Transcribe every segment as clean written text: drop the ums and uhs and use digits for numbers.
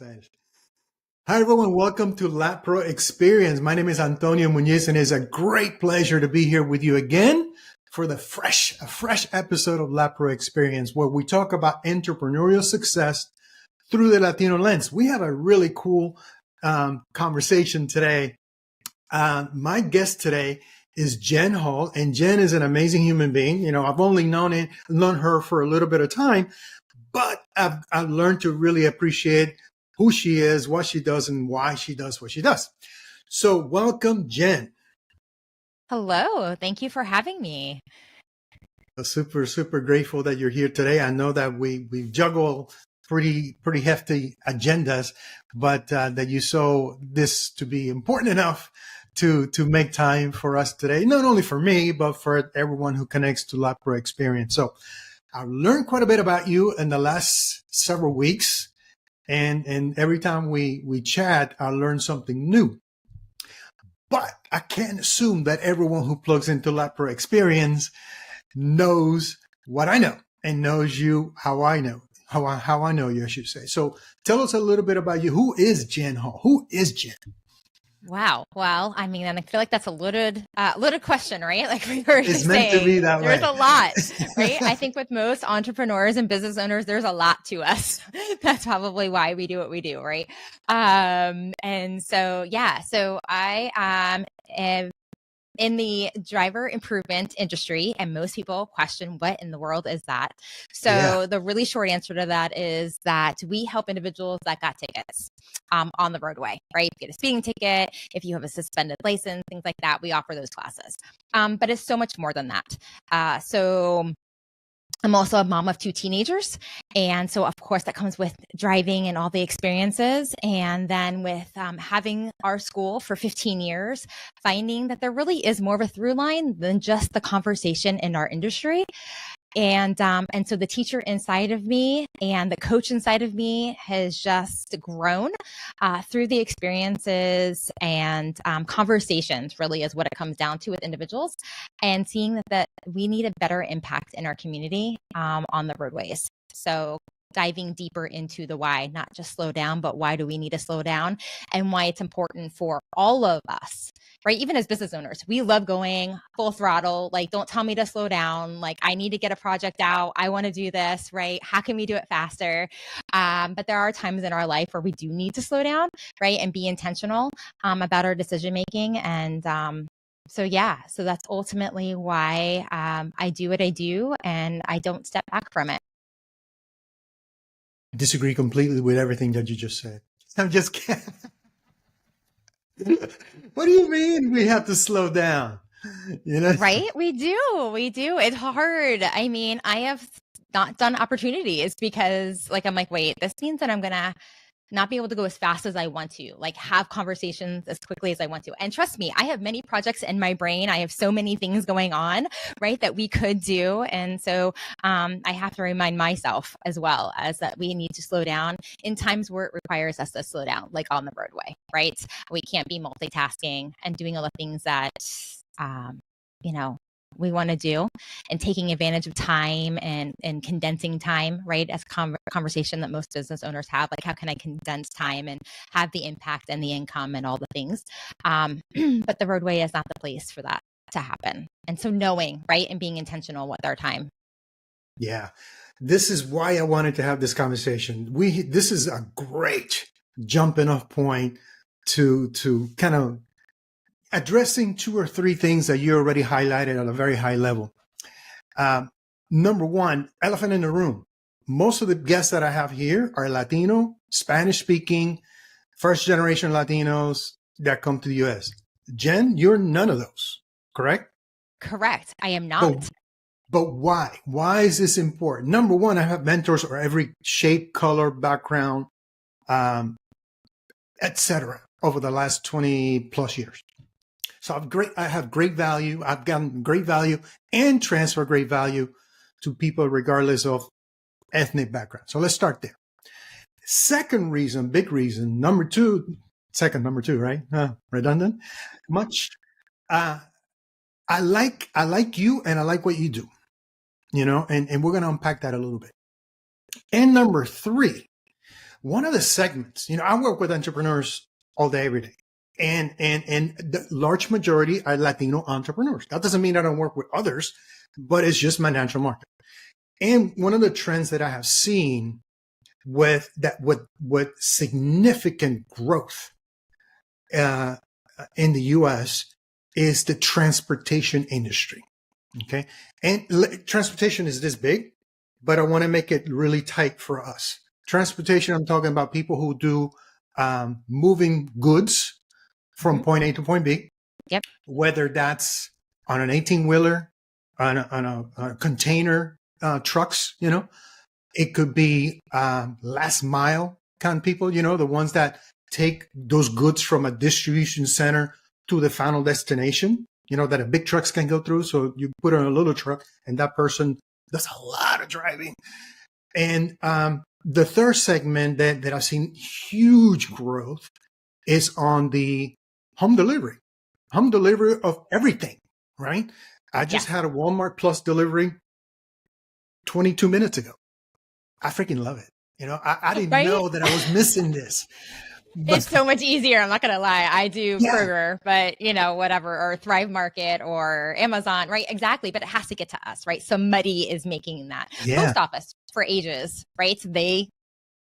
Hi, everyone. Welcome to LatProXperience. My name is Antonio Muñiz, and it's a great pleasure to be here with you again for a fresh episode of LatProXperience, where we talk about entrepreneurial success through the Latino lens. We have a really cool conversation today. My guest today is Jenn Hall, and Jenn is an amazing human being. You know, I've only known her for a little bit of time, but I've learned to really appreciate who she is, what she does, and why she does what she does. So welcome, Jenn. Hello. Thank you for having me. Super grateful that you're here today. I know that we juggle pretty hefty agendas, but that you saw this to be important enough to make time for us today, not only for me, but for everyone who connects to LatProXperience. So I've learned quite a bit about you in the last several weeks. And every time we chat, I learn something new. But I can't assume that everyone who plugs into LatProXperience knows what I know and knows you how I know you, I should say. So tell us a little bit about you. Who is Jenn Hall? Who is Jenn? Wow. Well, I mean, and I feel like that's a loaded question, right? Like we were It's meant to be that way. There's a lot, right? I think with most entrepreneurs and business owners, there's a lot to us. That's probably why we do what we do, right? And so, yeah. So I am in the driver improvement industry, and most people question what in the world is that. So The really short answer to that is that we help individuals that got tickets on the roadway, right? If you get a speeding ticket, if you have a suspended license, things like that, we offer those classes. But it's so much more than that. So I'm also a mom of 2 teenagers. And so, of course, that comes with driving and all the experiences. And then with having our school for 15 years, finding that there really is more of a through line than just the conversation in our industry. And so the teacher inside of me and the coach inside of me has just grown through the experiences and conversations, really is what it comes down to with individuals, and seeing that we need a better impact in our community on the roadways. So diving deeper into the why, not just slow down, but why do we need to slow down and why it's important for all of us, right? Even as business owners, we love going full throttle. Like, don't tell me to slow down. Like, I need to get a project out. I want to do this, right? How can we do it faster? But there are times in our life where we do need to slow down, right? And be intentional about our decision-making. And so that's ultimately why I do what I do, and I don't step back from it. I disagree completely with everything that you just said. I'm just kidding. What do you mean we have to slow down? You know? Right? We do. It's hard. I mean, I have not done opportunities because I'm like, wait, this means that I'm going to not be able to go as fast as I want to, like have conversations as quickly as I want to. And trust me, I have many projects in my brain. I have so many things going on, right, that we could do. And so I have to remind myself as well as that we need to slow down in times where it requires us to slow down, like on the roadway, right? We can't be multitasking and doing all the things that, we want to do, and taking advantage of time and condensing time, right? As conversation that most business owners have, like how can I condense time and have the impact and the income and all the things. But the roadway is not the place for that to happen. And so knowing, right, and being intentional with our time. Yeah, this is why I wanted to have this conversation. This is a great jumping off point to kind of addressing 2 or 3 things that you already highlighted at a very high level. Number one, elephant in the room. Most of the guests that I have here are Latino, Spanish speaking, first generation Latinos that come to the US. Jenn, you're none of those, correct? Correct. I am not. But why? Why is this important? Number one, I have mentors for every shape, color, background, etc. over the last 20 plus years. So I have great value. I've gotten great value and transfer great value to people regardless of ethnic background. So let's start there. Second reason, big reason, number two, right? Redundant. Much. I like you and I like what you do, and we're going to unpack that a little bit. And number 3, one of the segments, I work with entrepreneurs all day, every day. And the large majority are Latino entrepreneurs. That doesn't mean I don't work with others, but it's just my natural market. And one of the trends that I have seen with significant growth in the U.S. is the transportation industry. Okay. And transportation is this big, but I want to make it really tight for us. Transportation, I'm talking about people who do moving goods from point A to point B. Yep. Whether that's on an 18-wheeler, on a container trucks, it could be last mile kind of people, the ones that take those goods from a distribution center to the final destination, that a big trucks can go through. So you put on a little truck and that person does a lot of driving. And the third segment that I've seen huge growth is on the home delivery of everything, right? I just had a Walmart Plus delivery 22 minutes ago. I freaking love it. I didn't know that I was missing this. But it's so much easier. I'm not going to lie. I do Kroger, but whatever, or Thrive Market or Amazon, right? Exactly. But it has to get to us, right? Somebody is making that. Post office for ages, right? They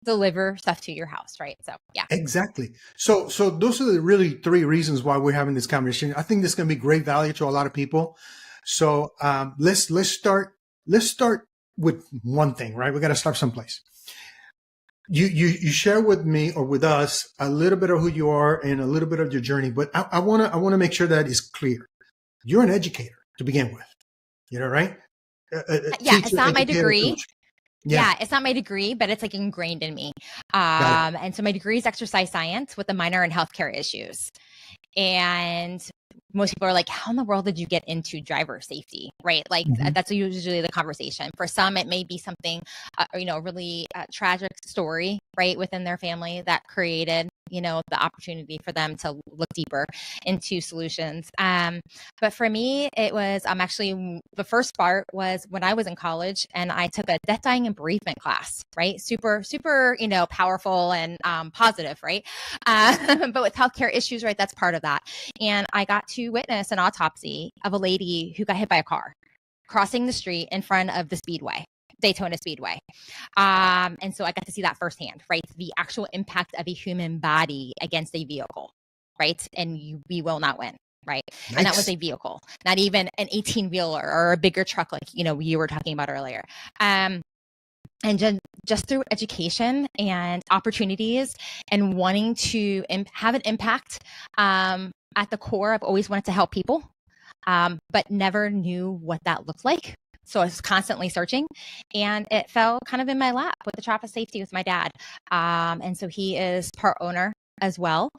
deliver stuff to your house, right? So yeah. Exactly. So those are the really three reasons why we're having this conversation. I think this is going to be great value to a lot of people. So let's start with one thing, right? We got to start someplace. You share with me or with us a little bit of who you are and a little bit of your journey, but I want to make sure that is clear. You're an educator to begin with, right? It's not my degree. Yeah, it's not my degree, but it's like ingrained in me. And so my degree is exercise science with a minor in healthcare issues. And most people are like, how in the world did you get into driver safety, right? Like that's usually the conversation. For some, it may be something, really tragic story, right, within their family that created, the opportunity for them to look deeper into solutions. But for me, it was actually the first part was when I was in college and I took a death, dying, and bereavement class, right? Super, super, powerful and positive, right? But with healthcare issues, right, that's part of that. And I got to witness an autopsy of a lady who got hit by a car crossing the street in front of the Daytona Speedway. And so I got to see that firsthand, right? The actual impact of a human body against a vehicle, right? And we will not win, right? Nice. And that was a vehicle, not even an 18-wheeler or a bigger truck like, you were talking about earlier. And just through education and opportunities and wanting to have an impact, at the core, I've always wanted to help people, but never knew what that looked like. So I was constantly searching, and it fell kind of in my lap with the traffic safety with my dad. And so he is part owner as well.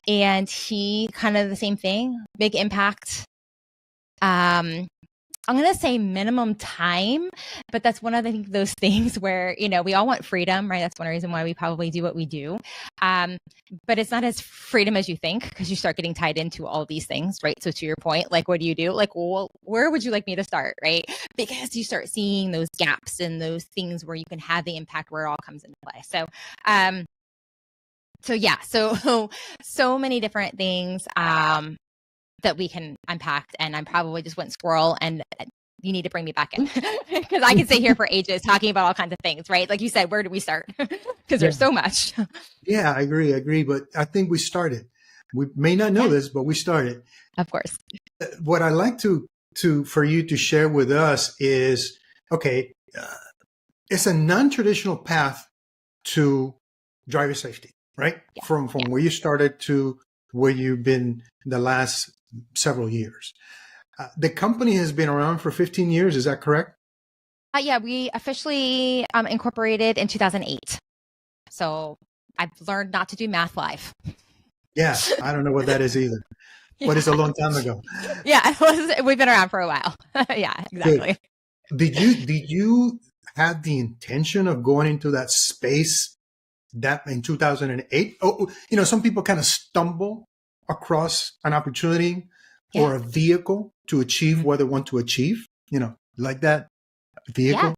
And he kind of the same thing, big impact. I'm going to say minimum time, but that's one of those things where, we all want freedom, right? That's one reason why we probably do what we do. But it's not as freedom as you think because you start getting tied into all these things, right? So to your point, like, what do you do? Like, well, where would you like me to start, right? Because you start seeing those gaps and those things where you can have the impact where it all comes into play. So many different things. That we can unpack, and I probably just went squirrel, and you need to bring me back in because I can stay here for ages talking about all kinds of things, right? Like you said, where do we start? Because there's so much. Yeah, I agree. But I think we started. We may not know this, but we started. Of course. What I like for you to share with us is, okay, it's a non-traditional path to driver safety, right? Yeah. From where you started to where you've been the last several years. The company has been around for 15 years. Is that correct? We officially incorporated in 2008. So I've learned not to do math live. Yeah, I don't know what that is either. What is a long time ago? Yeah, we've been around for a while. Yeah, exactly. Good. Did you have the intention of going into that space that in 2008? Oh, some people kind of stumble across an opportunity or a vehicle to achieve what they want to achieve, like that vehicle.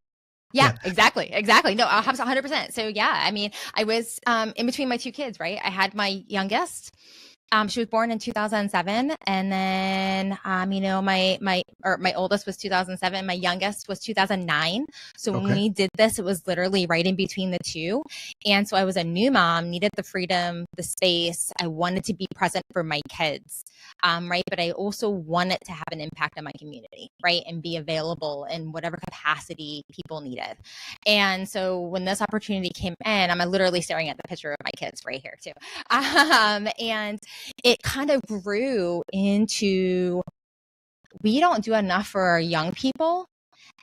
Yeah, exactly. Exactly. No, 100%. So yeah, I mean, I was in between my two kids, right? I had my youngest. She was born in 2007, and then my oldest was 2007. My youngest was 2009. So when Okay. we did this, it was literally right in between the two. And so I was a new mom, needed the freedom, the space. I wanted to be present for my kids, right? But I also wanted to have an impact on my community, right, and be available in whatever capacity people needed. And so when this opportunity came in, I'm literally staring at the picture of my kids right here too. And it kind of grew into, we don't do enough for our young people,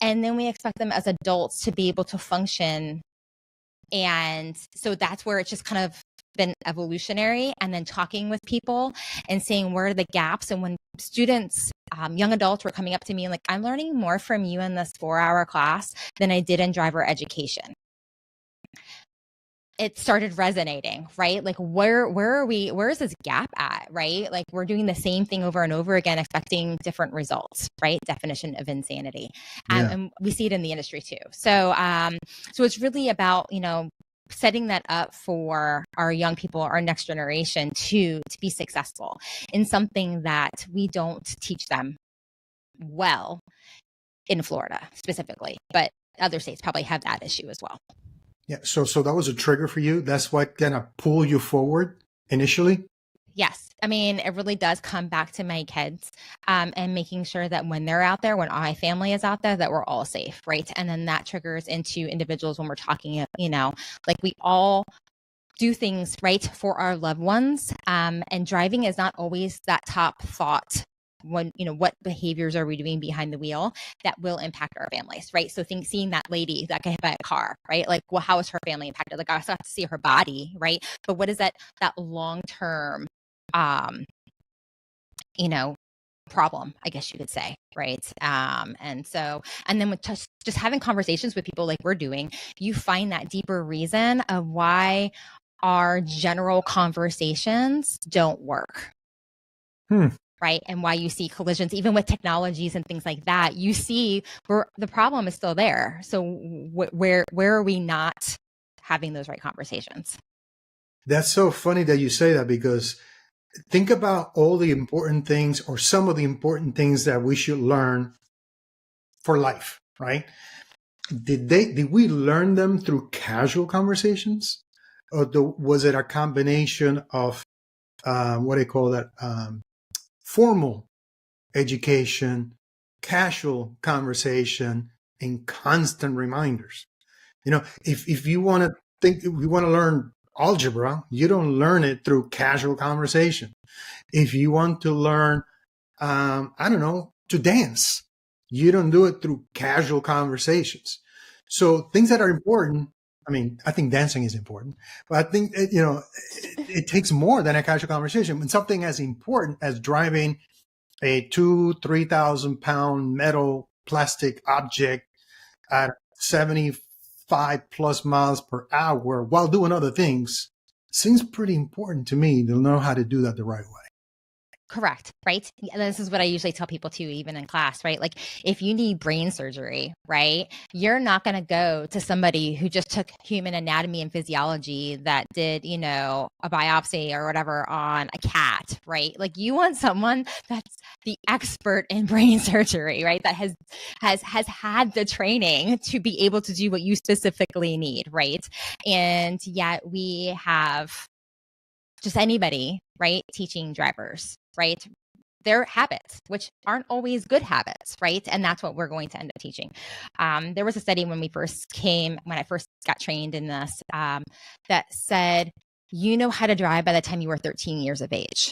and then we expect them as adults to be able to function. And so that's where it's just kind of been evolutionary, and then talking with people and seeing where are the gaps. And when students, young adults were coming up to me and like, I'm learning more from you in this 4-hour class than I did in driver education, it started resonating, right? Like where is this gap at, right? Like we're doing the same thing over and over again, expecting different results, right? Definition of insanity. Yeah. And we see it in the industry too. So, so it's really about, setting that up for our young people, our next generation to be successful in something that we don't teach them well in Florida specifically, but other states probably have that issue as well. Yeah. So that was a trigger for you. That's what kind of pulled you forward initially. Yes. I mean, it really does come back to my kids, and making sure that when they're out there, when my family is out there, that we're all safe. Right. And then that triggers into individuals when we're talking, like we all do things right for our loved ones. And driving is not always that top thought. When, what behaviors are we doing behind the wheel that will impact our families, right? So seeing that lady that got hit by a car, right? Like, well, how is her family impacted? Like, I still have to see her body, right? But what is that long-term, problem, I guess you could say, right? And then with just having conversations with people like we're doing, you find that deeper reason of why our general conversations don't work. Right. And why you see collisions, even with technologies and things like that, you see where the problem is still there. So where are we not having those right conversations? That's so funny that you say that, because think about all the important things, or some of the important things that we should learn for life, right? Did we learn them through casual conversations, or was it a combination of what do you call that? Formal education, casual conversation, and constant reminders. If you want to if you want to learn algebra, you don't learn it through casual conversation. If you want to learn, to dance, you don't do it through casual conversations. So things that are important, I mean, I think dancing is important, but I think, it takes more than a casual conversation. When something as important as driving a 3,000 pound metal plastic object at 75 plus miles per hour while doing other things seems pretty important to me to know how to do that the right way. Correct. Right. And this is what I usually tell people too, even in class, right? Like if you need brain surgery, right, you're not going to go to somebody who just took human anatomy and physiology that did, a biopsy or whatever on a cat, right? Like you want someone that's the expert in brain surgery, right? That has had the training to be able to do what you specifically need, right? And yet we have just anybody, right, teaching drivers, right, their habits, which aren't always good habits, right? And that's what we're going to end up teaching. There was a study when I first got trained in this, that said, you know how to drive by the time you were 13 years of age.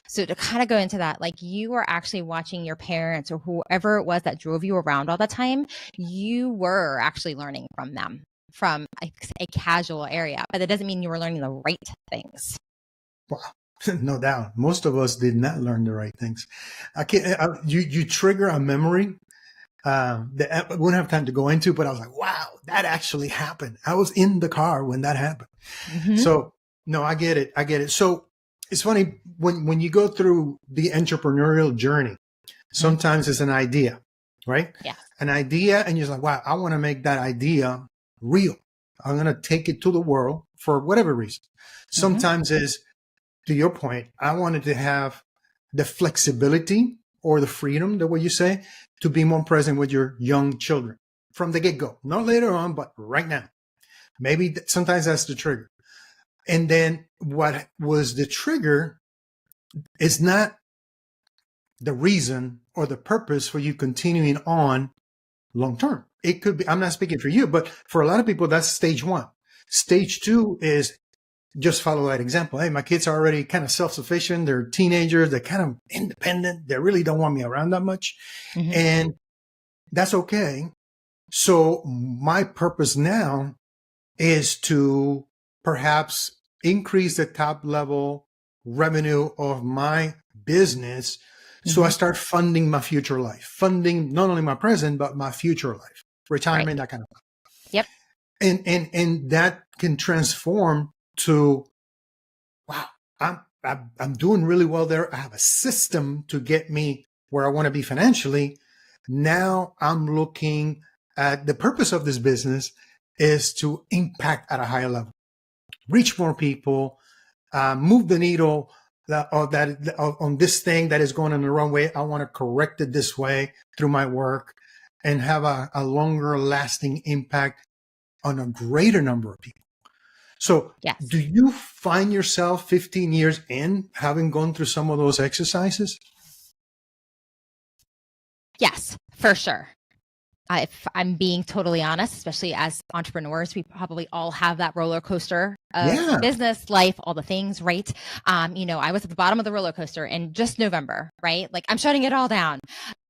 So to kind of go into that, like you were actually watching your parents or whoever it was that drove you around all the time, you were actually learning from them, from a casual area, but that doesn't mean you were learning the right things. Wow. No doubt. Most of us did not learn the right things. You trigger a memory that I wouldn't have time to go into, but I was like, wow, that actually happened. I was in the car when that happened. Mm-hmm. So no, I get it. So it's funny when you go through the entrepreneurial journey, sometimes it's an idea, right? Yes. An idea, and you're like, wow, I want to make that idea real. I'm going to take it to the world for whatever reason. Sometimes is, to your point, I wanted to have the flexibility or the freedom, the way you say, to be more present with your young children from the get-go, not later on, but right now. Maybe sometimes that's the trigger. And then what was the trigger is not the reason or the purpose for you continuing on long term. It could be, I'm not speaking for you, but for a lot of people, that's stage one. Stage two is just follow that example. Hey, my kids are already kind of self-sufficient. They're teenagers. They're kind of independent. They really don't want me around that much. And that's okay. So my purpose now is to perhaps increase the top level revenue of my business. So I start funding my future life, funding not only my present, but my future life, retirement, that kind of stuff. Yep. And that can transform to, wow, I'm doing really well there. I have a system to get me where I want to be financially. Now I'm looking at the purpose of this business is to impact at a higher level, reach more people, move the needle on this thing that is going in the wrong way. I want to correct it this way through my work and have a longer lasting impact on a greater number of people. So do you find yourself 15 years in having gone through some of those exercises? Yes, for sure. If I'm being totally honest, especially as entrepreneurs, we probably all have that roller coaster of business, life, all the things, right? I was at the bottom of the roller coaster in just November, right? Like I'm shutting it all down.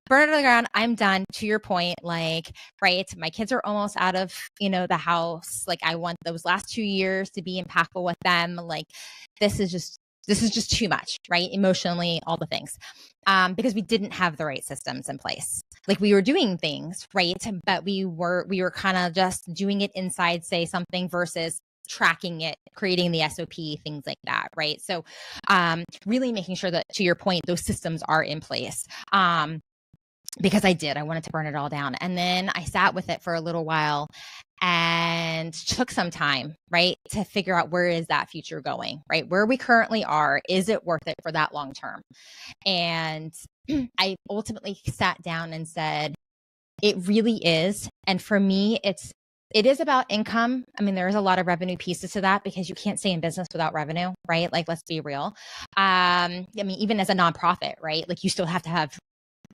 Burn it to the ground. I'm done. To your point, like, right, my kids are almost out of, the house. Like I want those last 2 years to be impactful with them. Like this is just too much, right? Emotionally, all the things. Because we didn't have the right systems in place. Like we were doing things, right? But we were kind of just doing it inside, say something versus tracking it, creating the SOP, things like that, right? So really making sure that, to your point, those systems are in place. Because I wanted to burn it all down. And then I sat with it for a little while and took some time, right, to figure out where is that future going, right? Where we currently are, is it worth it for that long term? And I ultimately sat down and said, it really is. And for me, it is about income. I mean, there is a lot of revenue pieces to that because you can't stay in business without revenue, right? Like, let's be real. I mean, even as a nonprofit, right? Like you still have to have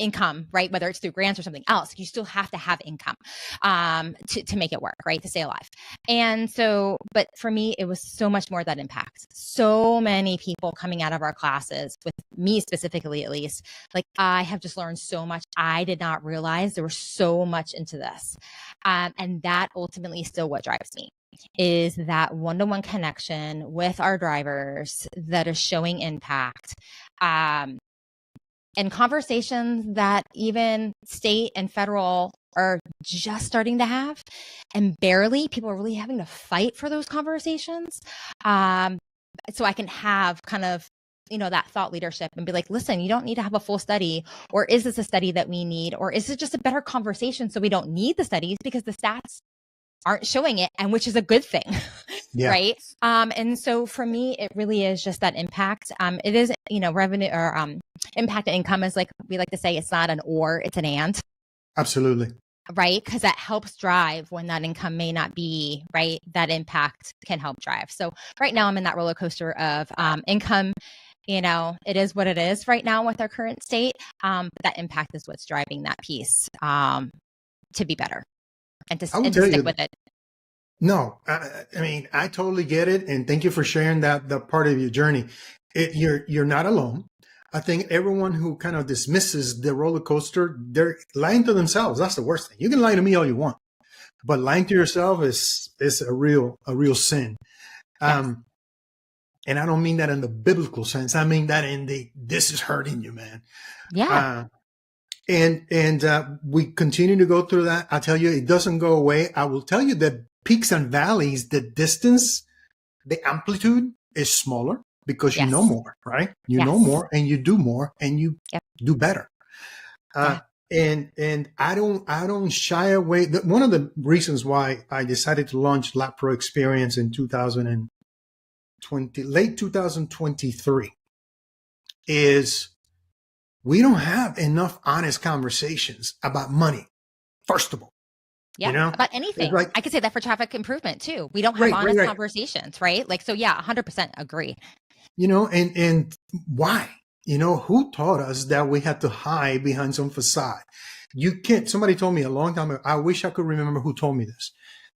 income, right? Whether it's through grants or something else, you still have to have income to make it work, right? To stay alive. And so, but for me, it was so much more that impact. So many people coming out of our classes, with me specifically, at least, like I have just learned so much. I did not realize there was so much into this. And that ultimately is still what drives me, is that one-to-one connection with our drivers that is showing impact. And conversations that even state and federal are just starting to have, and barely, people are really having to fight for those conversations. So I can have kind of, that thought leadership and be like, listen, you don't need to have a full study, or is this a study that we need? Or is it just a better conversation so we don't need the studies because the stats aren't showing it, and which is a good thing. Right. And so for me, it really is just that impact. It is, revenue or impact and income is, like we like to say, it's not an or, it's an and. Absolutely. Right. Because that helps drive when that income may not be right. That impact can help drive. So right now I'm in that roller coaster of income. It is what it is right now with our current state. But that impact is what's driving that piece to be better and to stick with it. No, I mean, I totally get it. And thank you for sharing that part of your journey. You're not alone. I think everyone who kind of dismisses the roller coaster, they're lying to themselves. That's the worst thing. You can lie to me all you want, but lying to yourself is a real sin. Yes. And I don't mean that in the biblical sense. I mean that in this is hurting you, man. Yeah. And we continue to go through that. I tell you, it doesn't go away. I will tell you that peaks and valleys, the distance, the amplitude is smaller because you know more, right? You know more and you do more and you do better. And I don't shy away. One of the reasons why I decided to launch LatProXperience in 2020, late 2023, is we don't have enough honest conversations about money. First of all, Yeah, about anything. like, I could say that for traffic improvement too. We don't have honest conversations, right? Like, so yeah, 100% agree. And why? Who taught us that we had to hide behind some facade? You can't. Somebody told me a long time ago. I wish I could remember who told me this,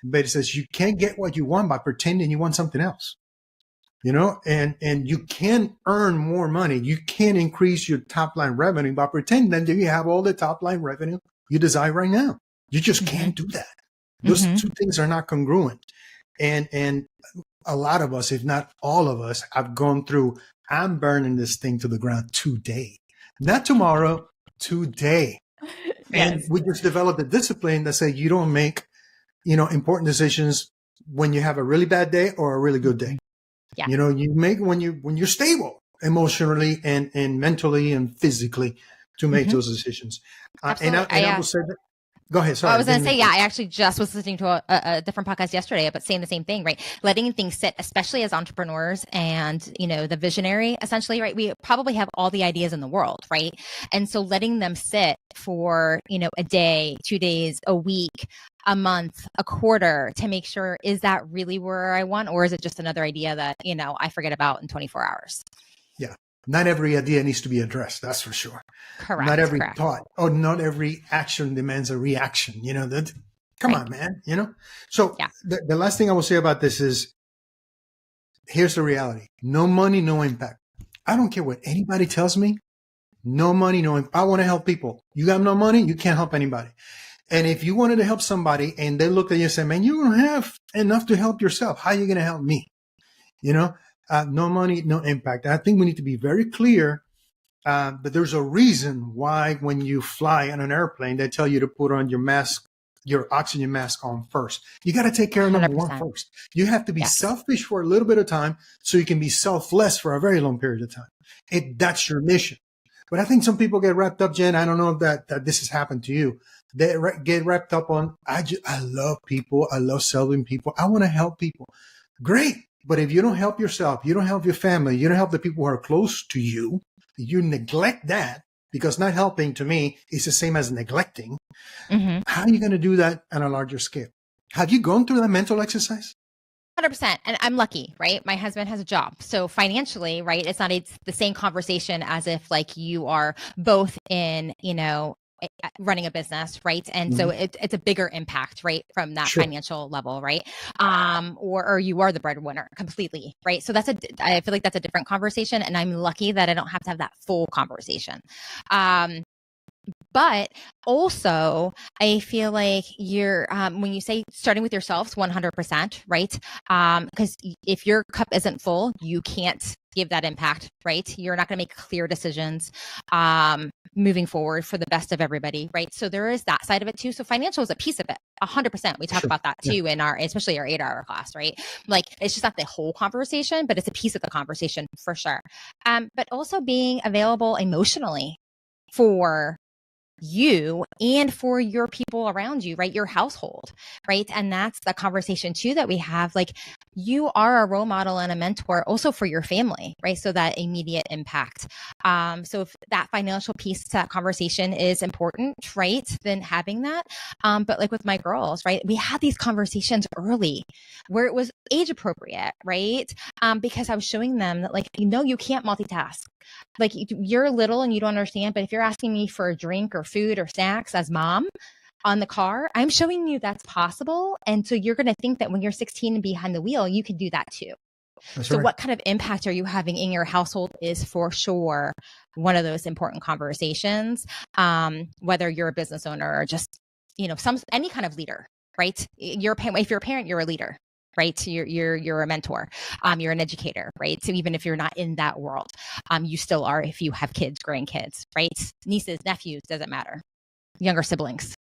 but it says you can't get what you want by pretending you want something else. And you can earn more money. You can increase your top line revenue by pretending that you have all the top line revenue you desire right now. You just can't do that. Those two things are not congruent. And a lot of us, if not all of us, have gone through, I'm burning this thing to the ground today, not tomorrow, today. Yes. And we just developed a discipline that says you don't make, important decisions when you have a really bad day or a really good day. Yeah. You make when you're stable emotionally and mentally and physically to make those decisions. And I will say that. Go ahead. Sorry. I was going to say, I actually just was listening to a different podcast yesterday, but saying the same thing, right? Letting things sit, especially as entrepreneurs and, the visionary, essentially, right? We probably have all the ideas in the world, right? And so letting them sit for, a day, 2 days, a week, a month, a quarter to make sure, is that really where I want? Or is it just another idea that, I forget about in 24 hours? Yeah. Not every idea needs to be addressed. That's for sure. Correct. Not every thought or not every action demands a reaction. Come on, man. So the last thing I will say about this is, here's the reality. No money, no impact. I don't care what anybody tells me. No money, no impact. I want to help people. You got no money, you can't help anybody. And if you wanted to help somebody and they look at you and say, man, you don't have enough to help yourself, how are you going to help me? No money, no impact. I think we need to be very clear that there's a reason why when you fly on an airplane, they tell you to put on your mask, your oxygen mask on first. You got to take care of number 100%. One first. You have to be selfish for a little bit of time so you can be selfless for a very long period of time. That's your mission. But I think some people get wrapped up, Jen. I don't know if that this has happened to you. They get wrapped up on, I love people. I love serving people. I want to help people. Great. But if you don't help yourself, you don't help your family, you don't help the people who are close to you, you neglect that, because not helping to me is the same as neglecting. How are you going to do that on a larger scale? Have you gone through that mental exercise? 100%. And I'm lucky, right? My husband has a job. So financially, right, it's the same conversation as if like you are both in, running a business, right? And so it's a bigger impact, right, from that financial level, right? Or you are the breadwinner completely, right? So I feel like that's a different conversation, and I'm lucky that I don't have to have that full conversation. But also, I feel like you're, when you say starting with yourselves, 100%, right? Because if your cup isn't full, you can't give that impact, right? You're not going to make clear decisions moving forward for the best of everybody, right? So there is that side of it too. So financial is a piece of it, 100%. We talk about that too in especially our 8-hour class, right? Like it's just not the whole conversation, but it's a piece of the conversation for sure. But also being available emotionally for you and for your people around you, right? Your household, right? And that's the conversation too that we have. Like you are a role model and a mentor also for your family, right? So that immediate impact. So if that financial piece to that conversation is important, right? Then having that. But like with my girls, right? We had these conversations early where it was age appropriate, right? Because I was showing them that like, you can't multitask. Like you're little and you don't understand, but if you're asking me for a drink or food or snacks as mom on the car, I'm showing you that's possible. And so you're going to think that when you're 16 and behind the wheel, you can do that too. That's so right. What kind of impact are you having in your household is for sure one of those important conversations, whether you're a business owner or just, any kind of leader, right? If you're a parent, you're a leader. Right? You're a mentor. You're an educator, right? So even if you're not in that world, you still are if you have kids, grandkids, right? Nieces, nephews, doesn't matter. Younger siblings.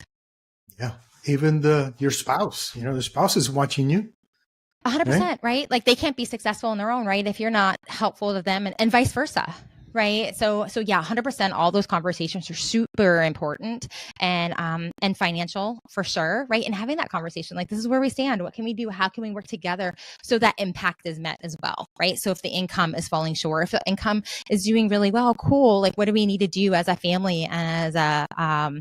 Yeah. Even your spouse, the spouse is watching you. 100%, right? Like they can't be successful in their own right if you're not helpful to them and vice versa. right? So yeah, 100%. All those conversations are super important, and financial for sure, right? And having that conversation, like, this is where we stand. What can we do? How can we work together so that impact is met as well, right? So if the income is falling short, if the income is doing really well, cool. Like, what do we need to do as a family and as a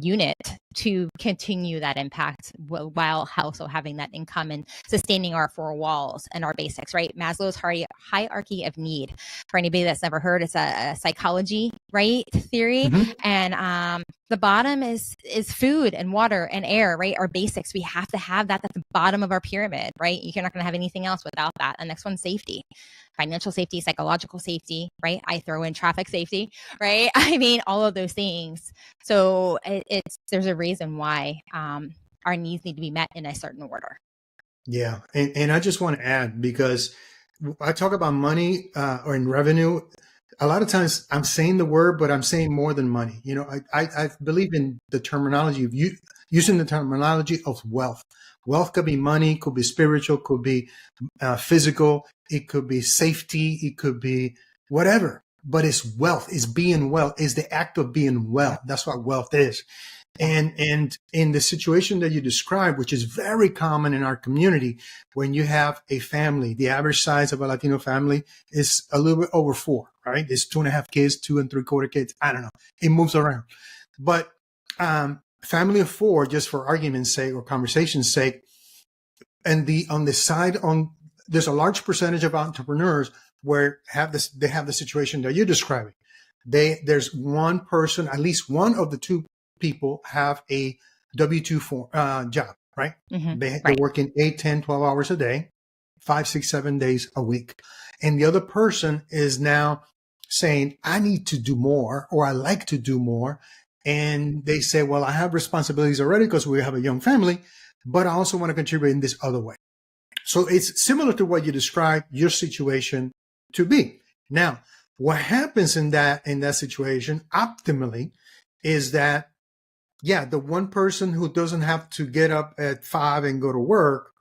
unit to continue that impact while also having that income and sustaining our four walls and our basics, right? Maslow's hierarchy of need. For anybody that's never heard, it's a psychology, right, theory. Mm-hmm. And the bottom is food and water and air, right? Our basics. We have to have that at the bottom of our pyramid, right? You're not going to have anything else without that. The next one's safety. Financial safety, psychological safety, right? I throw in traffic safety, right? I mean, all of those things. So there's a reason why our needs need to be met in a certain order. Yeah. And I just want to add, because I talk about money or in revenue, a lot of times I'm saying the word, but I'm saying more than money. You know, I believe in the terminology of using the terminology of wealth. Wealth could be money, could be spiritual, could be physical, it could be safety, it could be whatever. But it's wealth, it's being well, it's the act of being well. That's what wealth is. And in the situation that you described, which is very common in our community, when you have a family, the average size of a Latino family is a little bit over 4, right? It's 2.5 kids, 2 3/4 kids. I don't know. It moves around. But family of 4, just for argument's sake or conversation's sake, and there's a large percentage of entrepreneurs where they have the situation that you're describing. There's one person, at least one of the two people have a W-2 job, right? Mm-hmm. They're Right. working 8, 10, 12 hours a day, 5, 6, 7 days a week. And the other person is now saying, I need to do more, or I like to do more. And they say, well, I have responsibilities already because we have a young family, but I also want to contribute in this other way. So it's similar to what you described your situation to be. Now, what happens in that situation optimally is that, yeah, the one person who doesn't have to get up at 5 and go to work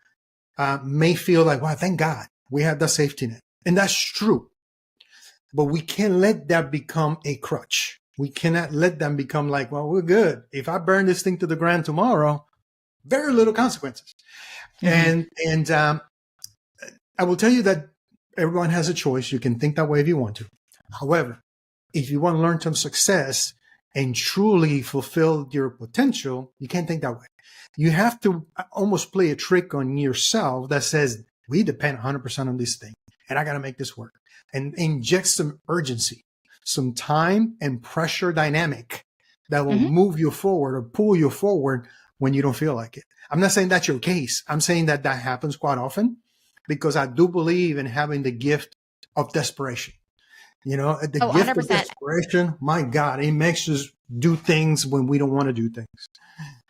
may feel like, wow, thank God we have that safety net. And that's true. But we can't let that become a crutch. We cannot let them become like, well, we're good. If I burn this thing to the ground tomorrow, very little consequences. Mm-hmm. And I will tell you that everyone has a choice. You can think that way if you want to. However, if you want long-term success and truly fulfill your potential, you can't think that way. You have to almost play a trick on yourself that says, we depend 100% on this thing, and I got to make this work. And inject some urgency, some time and pressure dynamic that will move you forward or pull you forward when you don't feel like it. I'm not saying that's your case. I'm saying that happens quite often, because I do believe in having the gift of desperation. You know, the gift 100%. Of desperation, my God, it makes us do things when we don't want to do things.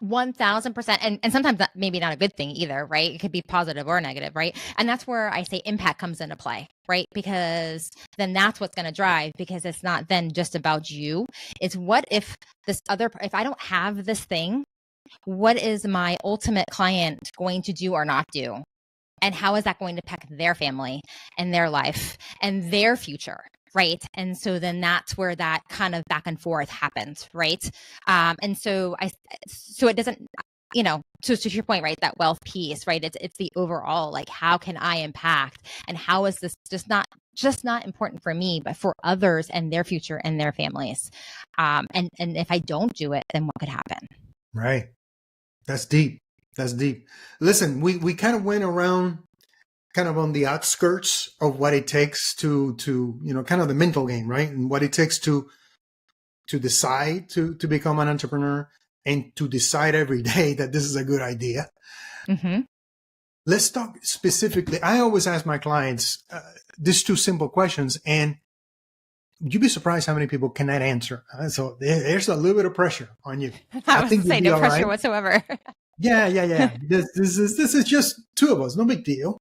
1,000%. And sometimes that maybe not a good thing either, right? It could be positive or negative, right? And that's where I say impact comes into play, right? Because then that's what's going to drive, because it's not then just about you. It's what if if I don't have this thing, what is my ultimate client going to do or not do? And how is that going to impact their family and their life and their future? Right. And so then that's where that kind of back and forth happens. Right. And so it doesn't, so to your point, right, that wealth piece, right. It's the overall, like, how can I impact, and how is this just not important for me, but for others and their future and their families. And if I don't do it, then what could happen? Right. That's deep. That's deep. Listen, we kind of went around kind of on the outskirts of what it takes to kind of the mental game, right? And what it takes to decide to become an entrepreneur and to decide every day that this is a good idea. Mm-hmm. Let's talk specifically. I always ask my clients these 2 simple questions, and you'd be surprised how many people cannot answer. So there's a little bit of pressure on you. I think say no pressure whatsoever. Yeah. This is just 2 of us. No big deal.